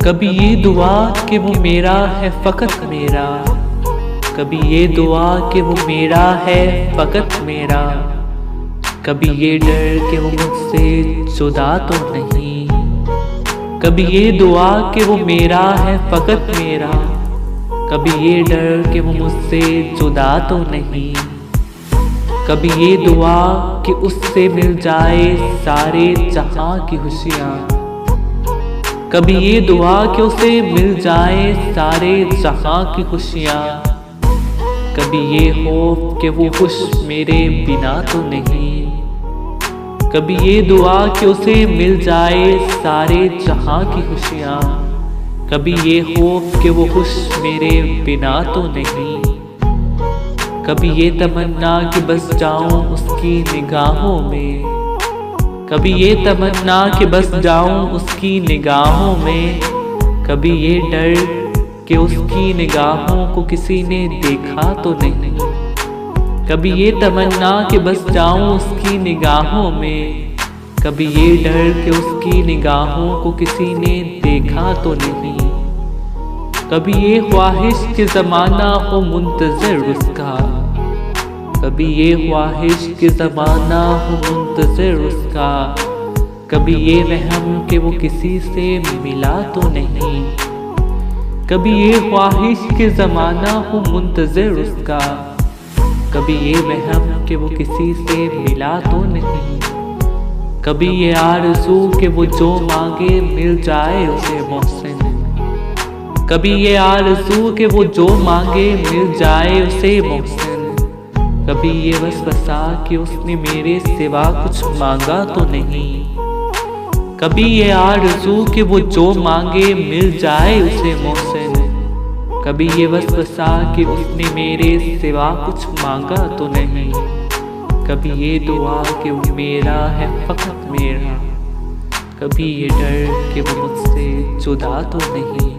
कभी ये दुआ कि वो मेरा है फ़कत मेरा, कभी ये दुआ कि वो मेरा है फ़कत मेरा, कभी ये डर कि वो मुझसे जुदा तो नहीं, कभी ये दुआ कि वो मेरा है फ़कत मेरा, कभी ये डर कि वो मुझसे जुदा तो नहीं, कभी ये दुआ कि उससे मिल जाए सारे जहां की खुशियाँ, कभी ये दुआ कि उसे मिल जाए सारे जहां की खुशियाँ, कभी ये खौफ कि वो खुश मेरे बिना तो नहीं, कभी ये दुआ कि उसे मिल जाए सारे जहां की खुशियाँ, कभी ये खौफ कि वो खुश मेरे बिना तो नहीं, कभी ये तमन्ना कि बस जाऊं उसकी निगाहों में, कभी ये तमन्ना कि बस जाऊं उसकी निगाहों में, कभी ये डर कि उसकी निगाहों को किसी ने देखा तो नहीं, कभी ये तमन्ना कि बस जाऊं उसकी निगाहों में, कभी ये डर कि उसकी निगाहों को किसी ने देखा तो नहीं, कभी ये ख्वाहिश कि ज़माना हो मुंतज़िर उसका, कभी ये ख्वाहिश कि ज़माना हो मुंतज़िर उसका, कभी ये वहम कि वो किसी से मिला तो नहीं, कभी ये ख्वाहिश कि ज़माना हो मुंतज़िर उसका, कभी ये वहम कि वो किसी से मिला तो नहीं, कभी ये आरज़ू कि वो जो मांगे मिल जाए उसे मोहसिन, कभी ये आरज़ू कि वो जो मांगे मिल जाए उसे मोहसिन, कभी ये वसवसा कि उसने मेरे सिवा कुछ मांगा तो नहीं, कभी ये आरज़ू कि वो जो मांगे मिल जाए उसे मोहसिन, कभी ये वसवसा कि उसने मेरे सिवा कुछ मांगा तो नहीं, कभी ये दुआ कि वो मेरा है फ़कत मेरा, कभी ये डर कि वो मुझसे जुदा तो नहीं।